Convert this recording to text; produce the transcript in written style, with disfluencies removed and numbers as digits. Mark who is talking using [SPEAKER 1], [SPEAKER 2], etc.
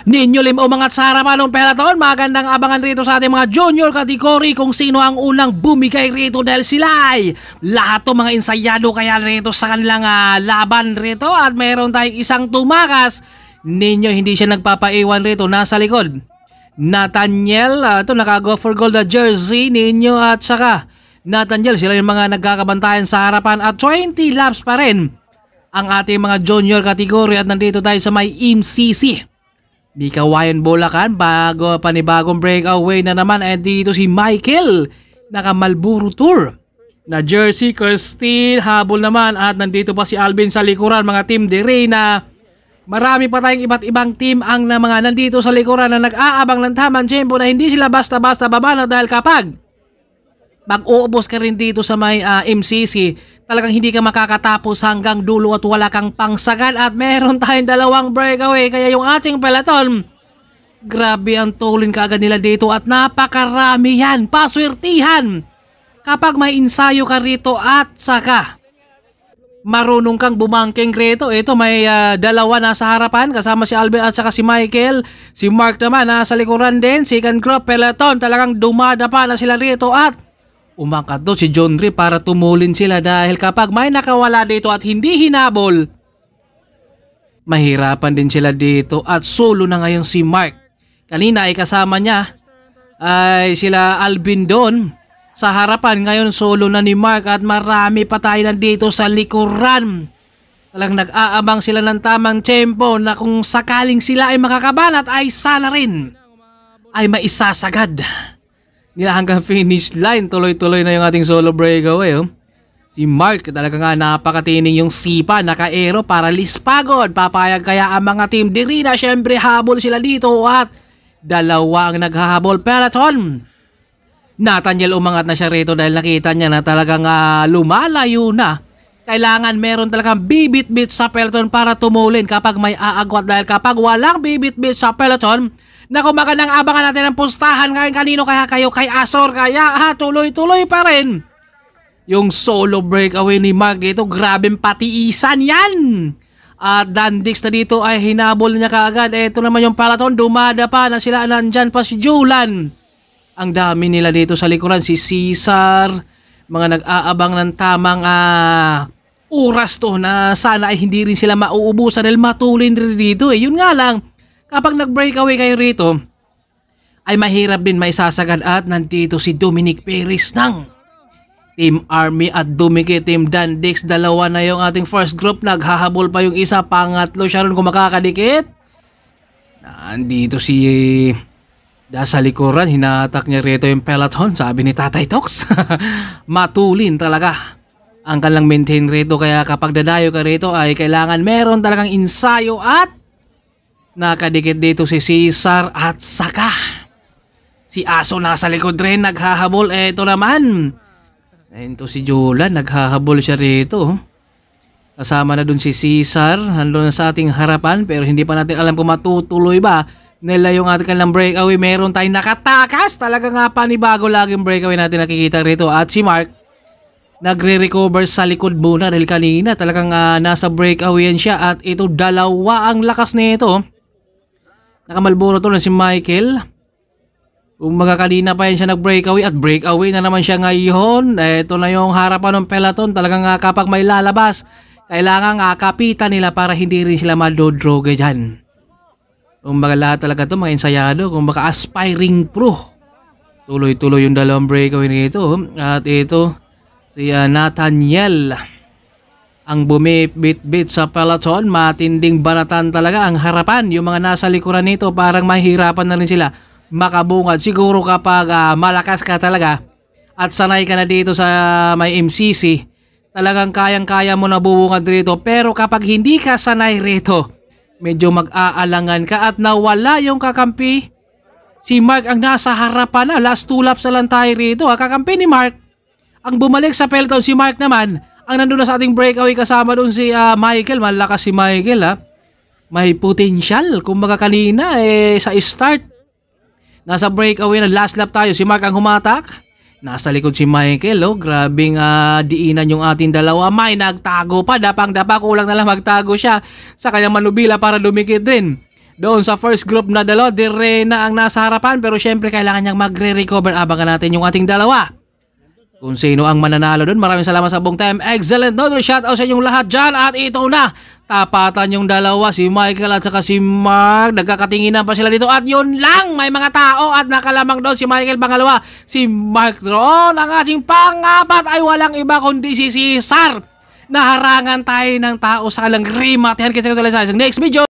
[SPEAKER 1] Ninyo lim umangat sa harapan ng peloton, magandang abangan rito sa ating mga junior category kung sino ang unang bumigay rito dahil sila ay lahat to mga ensayado kaya rito sa kanilang laban rito at mayroon tayong isang tumakas. Ninyo hindi siya nagpapaiwan rito, nasa likod. Nathaniel, ito naka-go for gold na jersey, Ninyo at saka Nathaniel, sila yung mga nagkakabantayan sa harapan at 20 laps pa rin ang ating mga junior category at nandito tayo sa may MCC. Bikawayan Bulacan, panibagong breakaway na naman at dito si Michael, naka Marlboro Tour na jersey, Christine, habol naman at nandito pa si Alvin sa likuran, mga team dire na marami pa tayong iba't ibang team ang na mga nandito sa likuran na nag-aabang ng tamang tempo na hindi sila basta-basta babana dahil kapag mag-uubos ka rin dito sa may MCC, talagang hindi ka makakatapos hanggang dulo at wala kang pangsagan at meron tayong dalawang breakaway kaya yung ating peloton, grabe ang tulin kaagad nila dito at napakarami yan, paswertihan kapag may ensayo ka rito at saka marunong kang bumangking rito. Ito may dalawa na sa harapan kasama si Alvin at saka si Michael, si Mark naman nasa likuran din, second group peloton, talagang dumadapa na sila rito at umangkat doon si John Ray para tumulin sila dahil kapag may nakawala dito at hindi hinabol, mahirapan din sila dito at solo na ngayon si Mark. Kanina ay kasama niya ay sila Alvin doon sa harapan, ngayon solo na ni Mark at marami pa tayo nandito sa likuran. Talagang nag-aabang sila ng tamang tempo na kung sakaling sila ay makakabanat ay sana rin ay maisasagad nila hanggang finish line. Tuloy-tuloy na yung ating solo breakaway. Si Mark talaga nga napakatining yung sipa, naka-aero para lispagod. Papayag kaya ang mga team diri na syempre habol sila dito at dalawa ang naghahabol peloton. Nathaniel umangat na siya rito dahil nakita niya na talagang lumalayo na. Kailangan meron talagang bibit-bit sa peloton para tumulin kapag may aagwat dahil kapag walang bibit-bit sa peloton, naku, magandang abangan natin ang pustahan ngayon kanino kaya kayo kay Azor kaya tuloy-tuloy pa rin. Yung solo breakaway ni Mark dito, grabeng patiisan yan. At Dandix na dito ay hinabol niya kaagad. Ito naman yung peloton, dumadapa na sila, nandyan pa si Julan. Ang dami nila dito sa likuran, si Cesar, mga nag-aabang ng tamang oras to na sana ay hindi rin sila mauubusan dahil matulin rin dito. Yun nga lang, kapag nag-breakaway kayo rito, ay mahirap din maisasagad at nandito si Dominic Perez ng Team Army at dumikit Team Dandix. Dalawa na yung ating first group, naghahabol pa yung isa, pangatlo siya rin kung makakadikit. Nandito si sa likuran, hinatak niya rito yung peloton, sabi ni Tatay Tox. Matulin talaga ang kanilang maintain rito kaya kapag dadayo ka rito ay kailangan meron talagang ensayo at nakadikit dito si Cesar at saka si Aso nasa likod rin naghahabol. Eto naman, ito si Julan, naghahabol siya rito. Kasama na dun si Cesar, nandun na sa ating harapan pero hindi pa natin alam kung matutuloy ba nila yung ating kanilang breakaway. Meron tayong nakatakas, talaga nga panibago laging breakaway natin nakikita rito. At si Mark nagre-recover sa likod muna dahil kanina talagang nasa breakaway yan siya at ito dalawa ang lakas nito. Nakamalboro to na si Michael. Umaga kanina pa yan siya nag-breakaway at breakaway na naman siya ngayon. Ito na yung harapan ng peloton. Talagang kapag may lalabas, kailangan kapitan nila para hindi rin sila madodroge dyan. Umaga lahat talaga to mga ensayado. Umaga aspiring pro. Tuloy-tuloy yung dalawang breakaway nito. At ito si Nathaniel ang bumibit-bit sa peloton. Matinding banatan talaga ang harapan. Yung mga nasa likuran nito parang mahirapan na rin sila makabungad. Siguro kapag malakas ka talaga at sanay ka na dito sa may MCC, talagang kayang-kaya mo na bubungad rito. Pero kapag hindi ka sanay rito, medyo mag-aalangan ka at nawala yung kakampi. Si Mark ang nasa harapan na. Last 2 laps na lang tayo rito. Kakampi ni Mark ang bumalik sa peloton. Si Mark naman ang nandun na sa ating breakaway kasama doon si Michael. Malakas si Michael may potential. Kumbaga kanina sa start nasa breakaway na last lap tayo. Si Mark ang humatak. Nasa likod si Michael. Grabing diinan yung ating dalawa. May nagtago pa. Dapang-dapa. Kulang na lang magtago siya sa kanyang manubila para dumikit din. doon sa first group na dalawa. Direna ang nasa harapan pero syempre kailangan niyang magre-recover. Abangan natin yung ating dalawa kung sino ang mananalo doon. Maraming salamat sa buong time. Excellent no, shoutout sa inyong lahat dyan. At ito na, tapatan yung dalawa, si Michael at saka si Mark. Nagkakatinginan pa sila dito at yun lang, may mga tao at nakalamang doon si Michael. Pangalawa, si Mark doon. Ang ating pangapat ay walang iba kundi si Cesar. Naharangan tayo ng tao sa kalang rima. Tiyan kita sa next video.